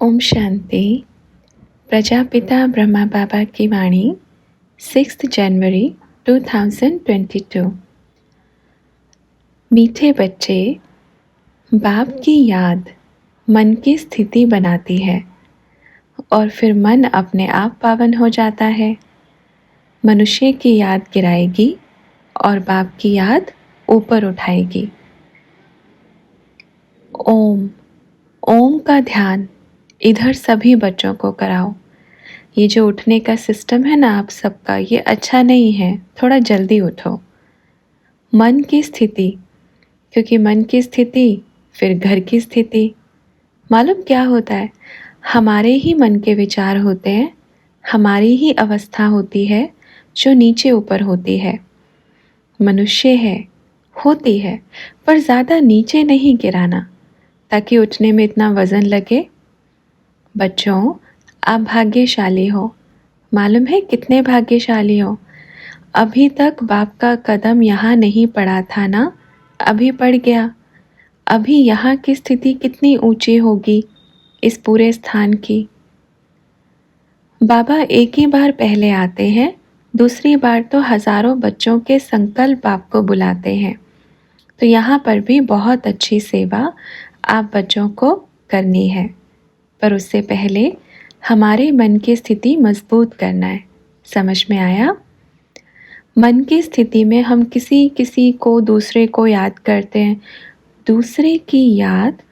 ओम शांति। प्रजापिता ब्रह्मा बाबा की वाणी 6 जनवरी 2022। मीठे बच्चे, बाप की याद मन की स्थिति बनाती है और फिर मन अपने आप पावन हो जाता है। मनुष्य की याद गिराएगी और बाप की याद ऊपर उठाएगी। ओम ओम का ध्यान इधर सभी बच्चों को कराओ। ये जो उठने का सिस्टम है ना आप सबका, ये अच्छा नहीं है। थोड़ा जल्दी उठो। मन की स्थिति, क्योंकि मन की स्थिति फिर घर की स्थिति। मालूम क्या होता है? हमारे ही मन के विचार होते हैं, हमारी ही अवस्था होती है जो नीचे ऊपर होती है। मनुष्य है, होती है, पर ज़्यादा नीचे नहीं गिराना ताकि उठने में इतना वज़न लगे। बच्चों, आप भाग्यशाली हो। मालूम है कितने भाग्यशाली हो? अभी तक बाप का कदम यहाँ नहीं पड़ा था ना, अभी पड़ गया। अभी यहाँ की स्थिति कितनी ऊंची होगी इस पूरे स्थान की। बाबा एक ही बार पहले आते हैं, दूसरी बार तो हजारों बच्चों के संकल्प आपको बुलाते हैं। तो यहाँ पर भी बहुत अच्छी सेवा आप बच्चों को करनी है, पर उससे पहले हमारे मन की स्थिति मजबूत करना है। समझ में आया? मन की स्थिति में हम किसी किसी को, दूसरे को याद करते हैं। दूसरे की याद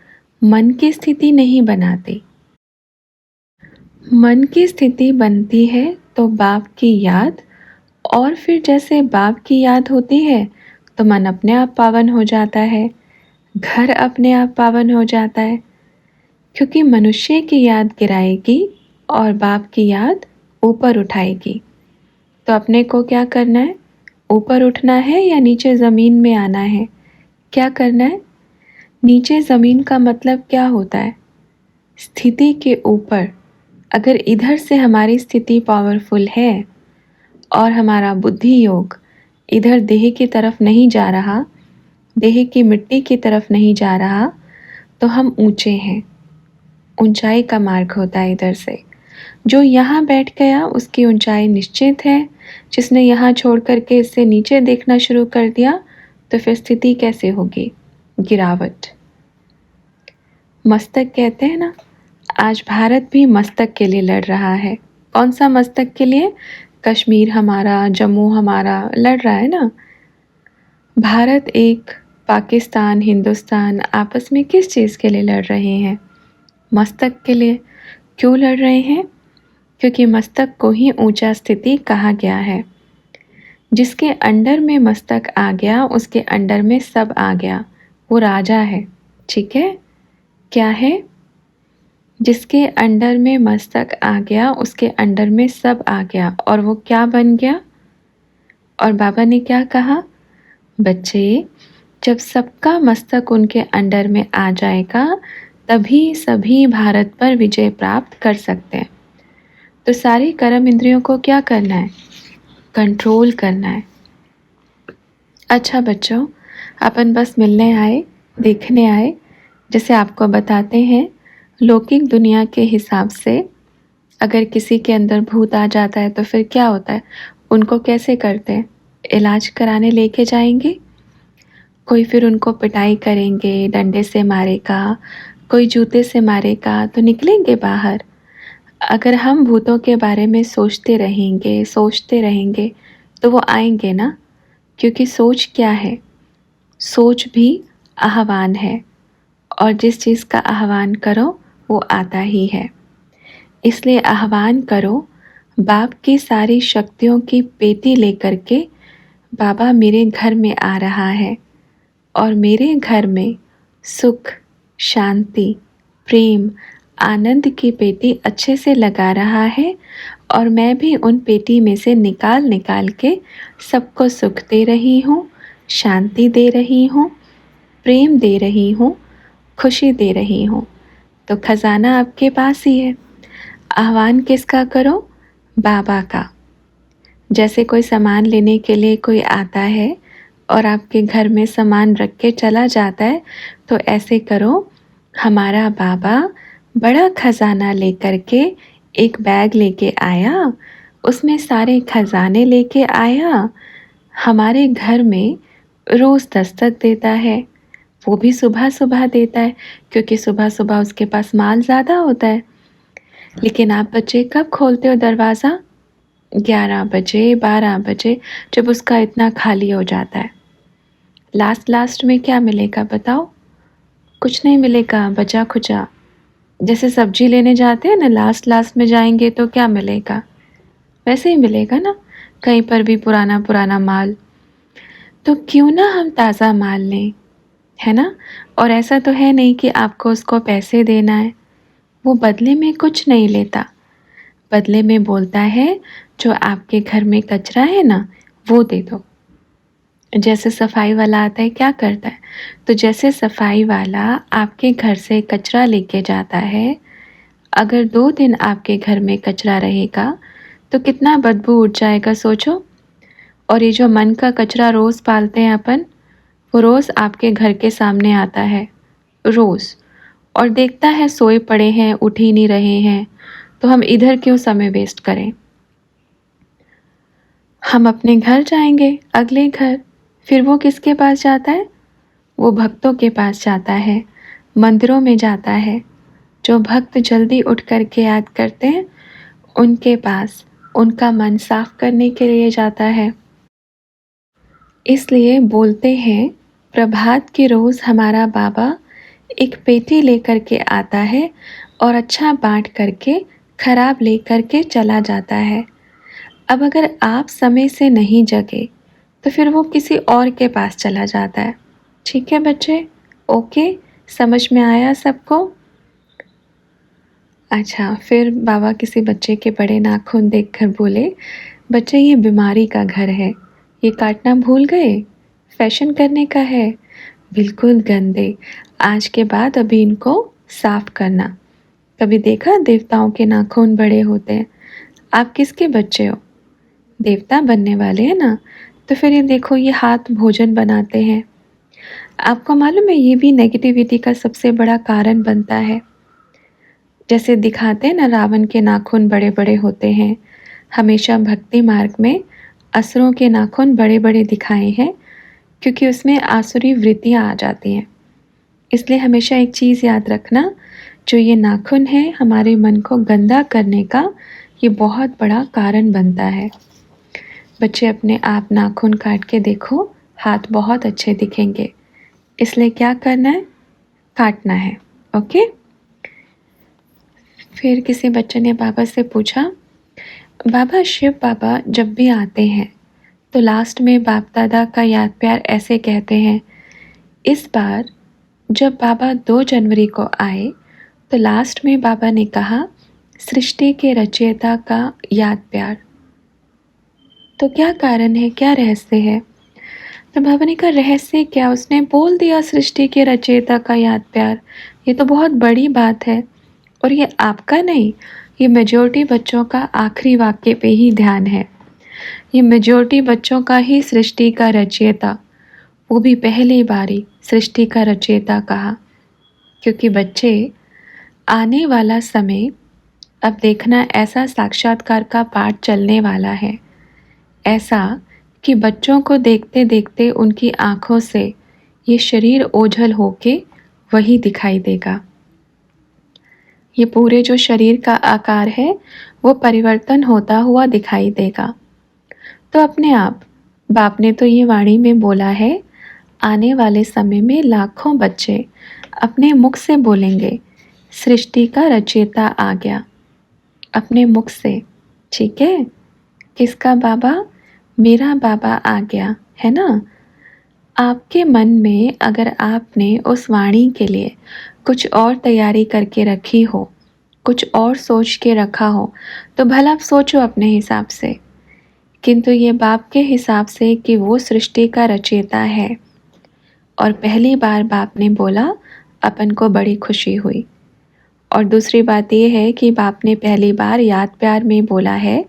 मन की स्थिति नहीं बनाती। मन की स्थिति बनती है तो बाप की याद, और फिर जैसे बाप की याद होती है तो मन अपने आप पावन हो जाता है, घर अपने आप पावन हो जाता है। क्योंकि मनुष्य की याद गिराएगी और बाप की याद ऊपर उठाएगी। तो अपने को क्या करना है? ऊपर उठना है या नीचे ज़मीन में आना है? क्या करना है? नीचे ज़मीन का मतलब क्या होता है? स्थिति के ऊपर। अगर इधर से हमारी स्थिति पावरफुल है और हमारा बुद्धि योग इधर देह की तरफ नहीं जा रहा, देह की मिट्टी की तरफ नहीं जा रहा, तो हम ऊंचे हैं। ऊंचाई का मार्ग होता है इधर से। जो यहाँ बैठ गया उसकी ऊंचाई निश्चित है। जिसने यहाँ छोड़ करके इससे नीचे देखना शुरू कर दिया तो फिर स्थिति कैसे होगी? गिरावट। मस्तक कहते हैं ना, आज भारत भी मस्तक के लिए लड़ रहा है। कौन सा मस्तक के लिए? कश्मीर हमारा, जम्मू हमारा लड़ रहा है ना। भारत एक, पाकिस्तान, हिंदुस्तान आपस में किस चीज़ के लिए लड़ रहे हैं? मस्तक के लिए। क्यों लड़ रहे हैं? क्योंकि मस्तक को ही ऊंचा स्थिति कहा गया है। जिसके अंडर में मस्तक आ गया उसके अंडर में सब आ गया, वो राजा है। ठीक है? क्या है? जिसके अंडर में मस्तक आ गया उसके अंडर में सब आ गया, और वो क्या बन गया? और बाबा ने क्या कहा? बच्चे, जब सबका मस्तक उनके अंडर में आ जाएगा तभी सभी भारत पर विजय प्राप्त कर सकते हैं। तो सारी कर्म इंद्रियों को क्या करना है? कंट्रोल करना है। अच्छा बच्चों, अपन बस मिलने आए, देखने आए। जैसे आपको बताते हैं, लौकिक दुनिया के हिसाब से अगर किसी के अंदर भूत आ जाता है तो फिर क्या होता है? उनको कैसे करते हैं? इलाज कराने लेके जाएंगे। कोई फिर उनको पिटाई करेंगे, डंडे से मारेगा, कोई जूते से मारेगा तो निकलेंगे बाहर। अगर हम भूतों के बारे में सोचते रहेंगे तो वो आएंगे ना। क्योंकि सोच क्या है? सोच भी आह्वान है, और जिस चीज़ का आह्वान करो वो आता ही है। इसलिए आह्वान करो, बाप की सारी शक्तियों की पेटी लेकर के बाबा मेरे घर में आ रहा है, और मेरे घर में सुख, शांति, प्रेम, आनंद की पेटी अच्छे से लगा रहा है। और मैं भी उन पेटी में से निकाल निकाल के सबको सुख दे रही हूँ, शांति दे रही हूँ, प्रेम दे रही हूँ, खुशी दे रही हूँ। तो खजाना आपके पास ही है। आह्वान किसका करो? बाबा का। जैसे कोई सामान लेने के लिए कोई आता है और आपके घर में सामान रख के चला जाता है, तो ऐसे करो, हमारा बाबा बड़ा खजाना लेकर के एक बैग लेके आया, उसमें सारे खजाने लेके आया, हमारे घर में रोज़ दस्तक देता है। वो भी सुबह-सुबह देता है, क्योंकि सुबह-सुबह उसके पास माल ज़्यादा होता है। लेकिन आप बच्चे कब खोलते हो दरवाज़ा? 11 बजे, 12 बजे, जब उसका इतना खाली हो जाता है। लास्ट में क्या मिलेगा बताओ? कुछ नहीं मिलेगा, बचा-खुचा। जैसे सब्ज़ी लेने जाते हैं ना, लास्ट में जाएँगे तो क्या मिलेगा? वैसे ही मिलेगा ना, कहीं पर भी पुराना-पुराना माल। तो क्यों ना हम ताज़ा माल लें, है ना? और ऐसा तो है नहीं कि आपको उसको पैसे देना है। वो बदले में कुछ नहीं लेता। बदले में बोलता है, जो आपके घर में कचरा है ना, वो दे दो। जैसे सफाई वाला आता है, क्या करता है? तो जैसे सफाई वाला आपके घर से कचरा लेके जाता है, अगर 2 दिन आपके घर में कचरा रहेगा, तो कितना बदबू उठ जाएगा सोचो। और ये जो मन का कचरा रोज़ पालते हैं अपन, वो रोज़ आपके घर के सामने आता है, रोज़। और देखता है सोए पड़े हैं, उठ ही नहीं रहे हैं, तो हम इधर क्यों समय वेस्ट करें? हम अपने घर जाएँगे, अगले घर। फिर वो किसके पास जाता है? वो भक्तों के पास जाता है, मंदिरों में जाता है। जो भक्त जल्दी उठ कर के याद करते हैं, उनके पास उनका मन साफ करने के लिए जाता है। इसलिए बोलते हैं, प्रभात के रोज़ हमारा बाबा एक पेटी लेकर के आता है और अच्छा बाँट करके खराब लेकर के चला जाता है। अब अगर आप समय से नहीं जगे, तो फिर वो किसी और के पास चला जाता है। ठीक है बच्चे? ओके, समझ में आया सबको? अच्छा, फिर बाबा किसी बच्चे के बड़े नाखून देखकर बोले, बच्चे ये बीमारी का घर है, ये काटना भूल गए? फैशन करने का है? बिल्कुल गंदे, आज के बाद अभी इनको साफ करना। कभी देखा देवताओं के नाखून बड़े होते हैं? आप किसके बच्चे हो? देवता बनने वाले हैं ना? तो फिर ये देखो, ये हाथ भोजन बनाते हैं। आपको मालूम है, ये भी नेगेटिविटी का सबसे बड़ा कारण बनता है। जैसे दिखाते हैं ना, रावण के नाखून बड़े-बड़े होते हैं। हमेशा भक्ति मार्ग में असुरों के नाखून बड़े-बड़े दिखाए हैं, क्योंकि उसमें आसुरी वृत्तियाँ आ जाती हैं। इसलिए हमेशा एक चीज़ याद रखना, जो ये नाखून है हमारे मन को गंदा करने का, ये बहुत बड़ा कारण बनता है। बच्चे अपने आप नाखून काट के देखो, हाथ बहुत अच्छे दिखेंगे। इसलिए क्या करना है? काटना है। ओके? फिर किसी बच्चे ने बाबा से पूछा, बाबा शिव बाबा जब भी आते हैं, तो लास्ट में बाप दादा का याद प्यार ऐसे कहते हैं। इस बार जब बाबा 2 जनवरी को आए, तो लास्ट में बाबा ने कहा, सृष्टि के रचयिता का याद प्यार। तो क्या कारण है, क्या रहस्य है? तो बाबा ने कहा, रहस्य क्या? उसने बोल दिया, सृष्टि के रचयिता का याद प्यार। ये तो बहुत बड़ी बात है। और ये आपका नहीं, ये मेजॉरिटी बच्चों का आखिरी वाक्य पे ही ध्यान है। ये मेजॉरिटी बच्चों का ही सृष्टि का रचयिता, वो भी पहली बारी सृष्टि का रचयिता कहा। क्योंकि बच्चे, आने वाला समय, अब देखना, ऐसा साक्षात्कार का पाठ चलने वाला है। ऐसा कि बच्चों को देखते देखते उनकी आँखों से ये शरीर ओझल होके वही दिखाई देगा। ये पूरे जो शरीर का आकार है, वो परिवर्तन होता हुआ दिखाई देगा। तो अपने आप, बाप ने तो ये वाणी में बोला है, आने वाले समय में लाखों बच्चे अपने मुख से बोलेंगे, सृष्टि का रचयिता आ गया। अपने मुख से, ठीक है? किसका बाबा? मेरा बाबा आ गया, है ना? आपके मन में अगर आपने उस वाणी के लिए कुछ और तैयारी करके रखी हो, कुछ और सोच के रखा हो, तो भला आप सोचो अपने हिसाब से। किंतु ये बाप के हिसाब से कि वो सृष्टि का रचयिता है। और पहली बार बाप ने बोला, अपन को बड़ी खुशी हुई। और दूसरी बात ये है कि बाप ने पहली बार याद प्यार में बोला है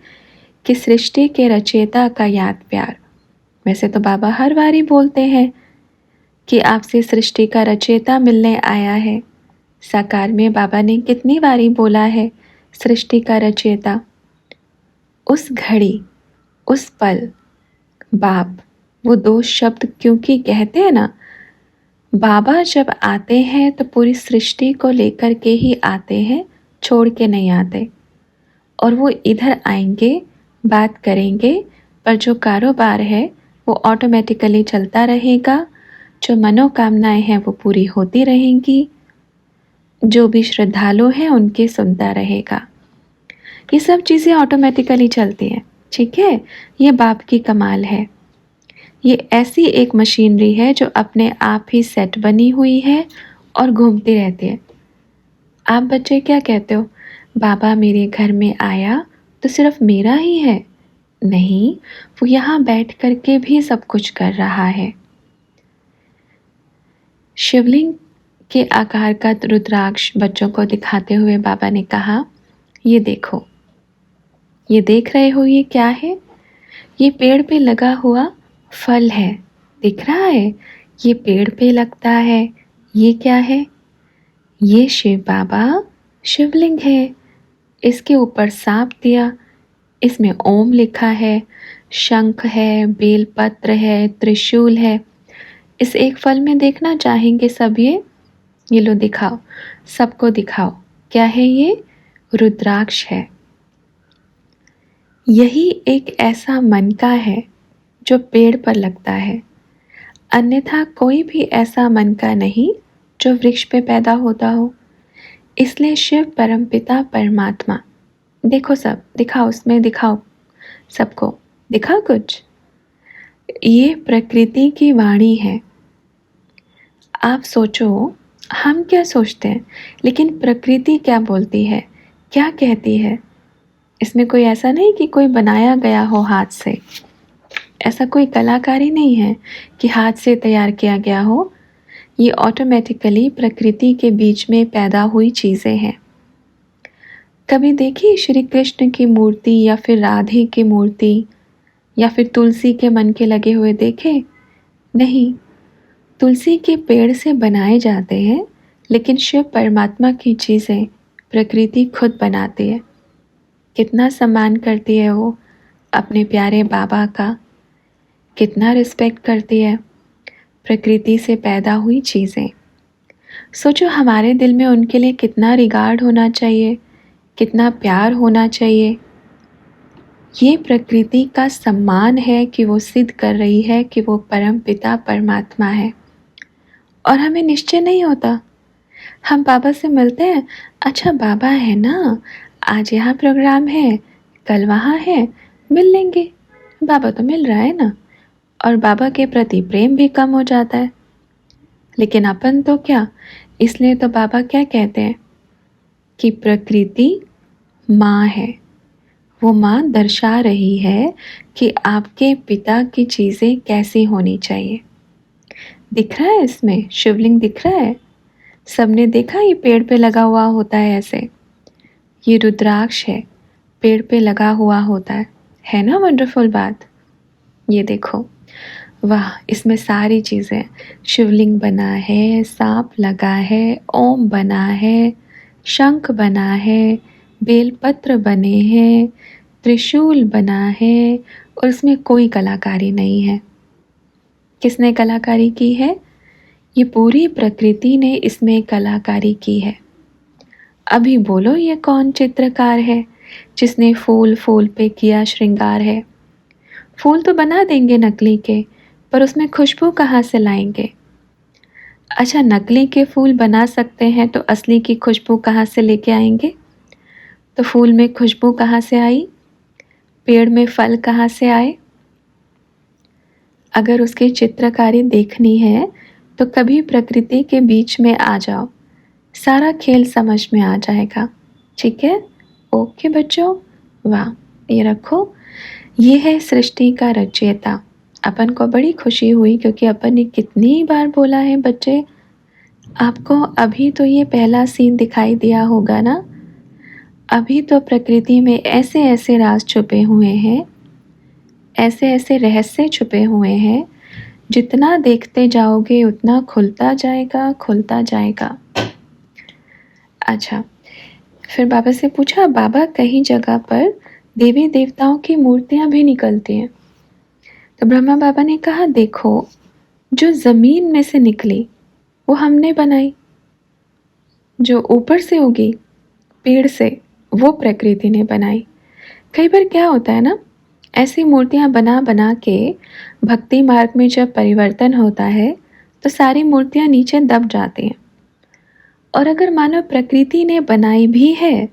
कि सृष्टि के रचयिता का याद प्यार। वैसे तो बाबा हर बार ही बोलते हैं कि आपसे सृष्टि का रचयिता मिलने आया है, साकार में बाबा ने कितनी बारी बोला है सृष्टि का रचयिता। उस घड़ी, उस पल, बाप, वो दो शब्द क्योंकि कहते हैं ना, बाबा जब आते हैं तो पूरी सृष्टि को लेकर के ही आते हैं, छोड़ के नहीं आते। और वो इधर आएंगे, बात करेंगे, पर जो कारोबार है वो ऑटोमेटिकली चलता रहेगा, जो मनोकामनाएं हैं वो पूरी होती रहेंगी, जो भी श्रद्धालु हैं उनके सुनता रहेगा। ये सब चीज़ें ऑटोमेटिकली चलती हैं, ठीक है। ये बाप की कमाल है। ये ऐसी एक मशीनरी है जो अपने आप ही सेट बनी हुई है और घूमती रहती है। आप बच्चे क्या कहते हो, बाबा मेरे घर में आया तो सिर्फ मेरा ही है? नहीं, वो यहाँ बैठ कर के भी सब कुछ कर रहा है। शिवलिंग के आकार का रुद्राक्ष बच्चों को दिखाते हुए बाबा ने कहा, ये देखो, ये देख रहे हो ये क्या है? ये पेड़ पे लगा हुआ फल है, दिख रहा है? ये पेड़ पे लगता है। ये क्या है? ये शिव बाबा शिवलिंग है। इसके ऊपर सांप दिया, इसमें ओम लिखा है, शंख है, बेलपत्र है, त्रिशूल है। इस एक फल में देखना चाहेंगे सब ये लो दिखाओ, सबको दिखाओ, क्या है ये? रुद्राक्ष है। यही एक ऐसा मन का है जो पेड़ पर लगता है, अन्यथा कोई भी ऐसा मन का नहीं जो वृक्ष पे पैदा होता हो। इसलिए शिव परमपिता परमात्मा, देखो सब, दिखाओ, उसमें दिखाओ, सबको दिखाओ कुछ। ये प्रकृति की वाणी है। आप सोचो, हम क्या सोचते हैं, लेकिन प्रकृति क्या बोलती है, क्या कहती है? इसमें कोई ऐसा नहीं कि कोई बनाया गया हो हाथ से, ऐसा कोई कलाकारी नहीं है कि हाथ से तैयार किया गया हो। ये ऑटोमेटिकली प्रकृति के बीच में पैदा हुई चीज़ें हैं। कभी देखी श्री कृष्ण की मूर्ति या फिर राधे की मूर्ति या फिर तुलसी के मन के लगे हुए देखे? नहीं, तुलसी के पेड़ से बनाए जाते हैं, लेकिन शिव परमात्मा की चीज़ें प्रकृति खुद बनाती है। कितना सम्मान करती है वो अपने प्यारे बाबा का, कितना रिस्पेक्ट करती है प्रकृति से पैदा हुई चीज़ें। सोचो हमारे दिल में उनके लिए कितना रिगार्ड होना चाहिए, कितना प्यार होना चाहिए। ये प्रकृति का सम्मान है कि वो सिद्ध कर रही है कि वो परम पिता परमात्मा है। और हमें निश्चय नहीं होता, हम बाबा से मिलते हैं, अच्छा बाबा है ना, आज यहाँ प्रोग्राम है, कल वहाँ है, मिल लेंगे, बाबा तो मिल रहा है ना। और बाबा के प्रति प्रेम भी कम हो जाता है। लेकिन अपन तो क्या, इसलिए तो बाबा क्या कहते हैं कि प्रकृति माँ है। वो माँ दर्शा रही है कि आपके पिता की चीज़ें कैसी होनी चाहिए। दिख रहा है इसमें, शिवलिंग दिख रहा है, सबने देखा ये पेड़ पे लगा हुआ होता है ऐसे। ये रुद्राक्ष है, पेड़ पे लगा हुआ होता है ना वंडरफुल बात। ये देखो, वाह, इसमें सारी चीज़ें, शिवलिंग बना है, सांप लगा है, ओम बना है, शंख बना है, बेलपत्र बने हैं, त्रिशूल बना है, और इसमें कोई कलाकारी नहीं है। किसने कलाकारी की है? ये पूरी प्रकृति ने इसमें कलाकारी की है। अभी बोलो ये कौन चित्रकार है जिसने फूल फूल पे किया श्रृंगार है? फूल तो बना देंगे नकली के, पर उसमें खुशबू कहाँ से लाएंगे? अच्छा, नकली के फूल बना सकते हैं तो असली की खुशबू कहाँ से लेके आएंगे? तो फूल में खुशबू कहाँ से आई? पेड़ में फल कहाँ से आए? अगर उसकी चित्रकारी देखनी है तो कभी प्रकृति के बीच में आ जाओ, सारा खेल समझ में आ जाएगा। ठीक है, ओके बच्चों, वाह, ये रखो। ये है सृष्टि का रचयिता। अपन को बड़ी खुशी हुई क्योंकि अपन ने कितनी बार बोला है बच्चे, आपको अभी तो ये पहला सीन दिखाई दिया होगा ना। अभी तो प्रकृति में ऐसे ऐसे राज छुपे हुए हैं, ऐसे ऐसे रहस्य छुपे हुए हैं, जितना देखते जाओगे उतना खुलता जाएगा, खुलता जाएगा। अच्छा, फिर बाबा से पूछा, बाबा कहीं जगह पर देवी देवताओं की मूर्तियां भी निकलती हैं। तो ब्रह्मा बाबा ने कहा, देखो जो ज़मीन में से निकली वो हमने बनाई, जो ऊपर से उगी पेड़ से वो प्रकृति ने बनाई। कई बार क्या होता है ना, ऐसी मूर्तियां बना बना के भक्ति मार्ग में जब परिवर्तन होता है तो सारी मूर्तियां नीचे दब जाती हैं। और अगर मानो प्रकृति ने बनाई भी है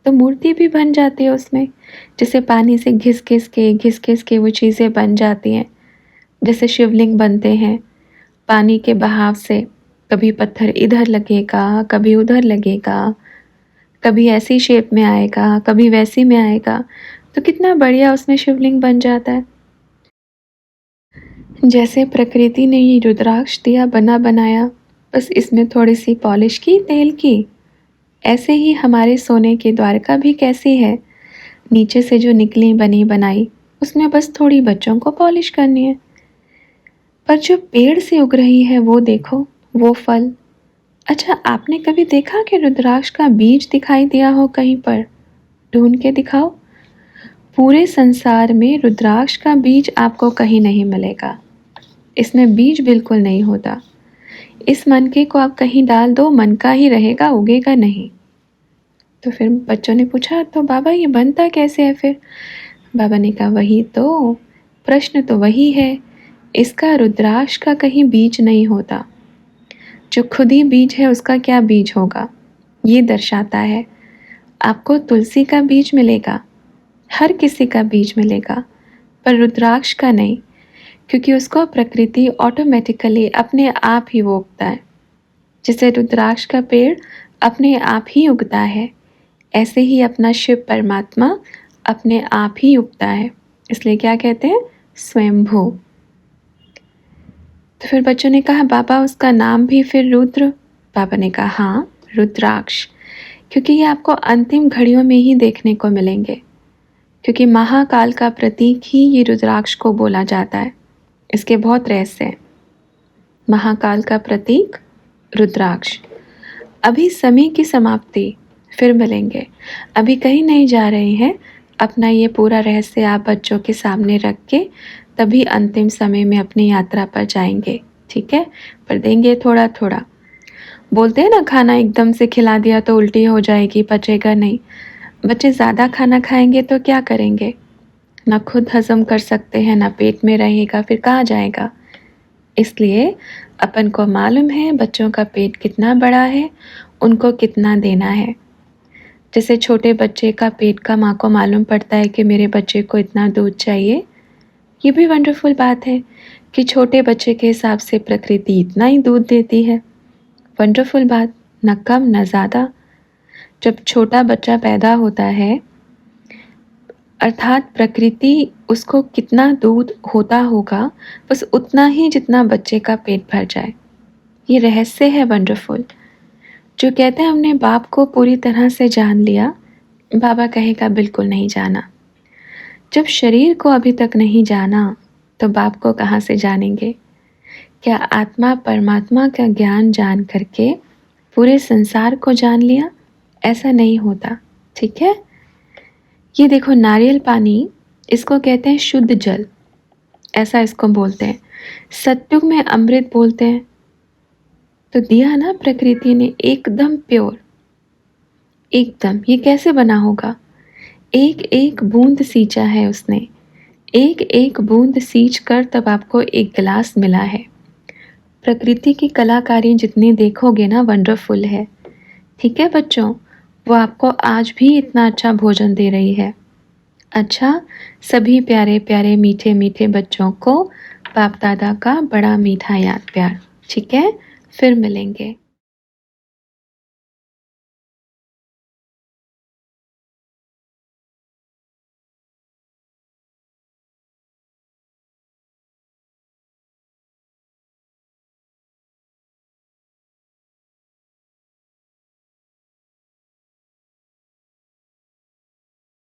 तो मूर्ति भी बन जाती है उसमें, जैसे पानी से घिस घिस के वो चीज़ें बन जाती हैं। जैसे शिवलिंग बनते हैं पानी के बहाव से, कभी पत्थर इधर लगेगा कभी उधर लगेगा, कभी ऐसी शेप में आएगा कभी वैसी में आएगा, तो कितना बढ़िया उसमें शिवलिंग बन जाता है। जैसे प्रकृति ने ये रुद्राक्ष दिया बना बनाया, बस इसमें थोड़ी सी पॉलिश की तेल की, ऐसे ही हमारे सोने की द्वारका भी कैसी है, नीचे से जो निकली बनी बनाई उसमें बस थोड़ी बच्चों को पॉलिश करनी है। पर जो पेड़ से उग रही है वो देखो, वो फल। अच्छा, आपने कभी देखा कि रुद्राक्ष का बीज दिखाई दिया हो कहीं पर? ढूंढ के दिखाओ। पूरे संसार में रुद्राक्ष का बीज आपको कहीं नहीं मिलेगा, इसमें बीज बिल्कुल नहीं होता। इस मनके को आप कहीं डाल दो, मन का ही रहेगा, उगेगा नहीं। तो फिर बच्चों ने पूछा, तो बाबा ये बनता कैसे है फिर? बाबा ने कहा, वही तो प्रश्न तो वही है, इसका रुद्राक्ष का कहीं बीज नहीं होता। जो खुद ही बीज है उसका क्या बीज होगा, ये दर्शाता है। आपको तुलसी का बीज मिलेगा, हर किसी का बीज मिलेगा, पर रुद्राक्ष का नहीं, क्योंकि उसको प्रकृति ऑटोमेटिकली अपने आप ही वो उगता है। जैसे रुद्राक्ष का पेड़ अपने आप ही उगता है, ऐसे ही अपना शिव परमात्मा अपने आप ही उगता है, इसलिए क्या कहते हैं, स्वयंभू। तो फिर बच्चों ने कहा, बाबा उसका नाम भी फिर रुद्र? बाबा ने कहा, हाँ रुद्राक्ष, क्योंकि ये आपको अंतिम घड़ियों में ही देखने को मिलेंगे, क्योंकि महाकाल का प्रतीक ही ये रुद्राक्ष को बोला जाता है। इसके बहुत रहस्य हैं। महाकाल का प्रतीक रुद्राक्ष। अभी समय की समाप्ति, फिर मिलेंगे, अभी कहीं नहीं जा रहे हैं। अपना ये पूरा रहस्य आप बच्चों के सामने रख के तभी अंतिम समय में अपनी यात्रा पर जाएंगे, ठीक है? पर देंगे थोड़ा थोड़ा। बोलते हैं ना, खाना एकदम से खिला दिया तो उल्टी हो जाएगी, पचेगा नहीं। बच्चे ज़्यादा खाना खाएंगे तो क्या करेंगे, ना खुद हजम कर सकते हैं ना पेट में रहेगा, फिर कहाँ जाएगा। इसलिए अपन को मालूम है बच्चों का पेट कितना बड़ा है, उनको कितना देना है। जैसे छोटे बच्चे का पेट का माँ को मालूम पड़ता है कि मेरे बच्चे को इतना दूध चाहिए, ये भी वंडरफुल बात है कि छोटे बच्चे के हिसाब से प्रकृति इतना ही दूध देती है। वंडरफुल बात, न कम न ज़्यादा। जब छोटा बच्चा पैदा होता है, अर्थात प्रकृति उसको कितना दूध होता होगा, बस उतना ही जितना बच्चे का पेट भर जाए। ये रहस्य है वंडरफुल। जो कहते हैं हमने बाप को पूरी तरह से जान लिया, बाबा कहेगा बिल्कुल नहीं जाना। जब शरीर को अभी तक नहीं जाना तो बाप को कहाँ से जानेंगे? क्या आत्मा परमात्मा का ज्ञान जान करके पूरे संसार को जान लिया? ऐसा नहीं होता, ठीक है? ये देखो नारियल पानी, इसको कहते हैं शुद्ध जल, ऐसा इसको बोलते हैं। सत्युग में अमृत बोलते हैं। तो दिया ना प्रकृति ने एकदम प्योर, एकदम। ये कैसे बना होगा? एक एक बूंद सींचा है उसने, एक एक बूंद सींच कर तब आपको एक गिलास मिला है। प्रकृति की कलाकारी जितनी देखोगे ना, वंडरफुल है, ठीक है बच्चों? वो आपको आज भी इतना अच्छा भोजन दे रही है। अच्छा, सभी प्यारे प्यारे मीठे मीठे बच्चों को बाप दादा का बड़ा मीठा याद प्यार, ठीक है? फिर मिलेंगे।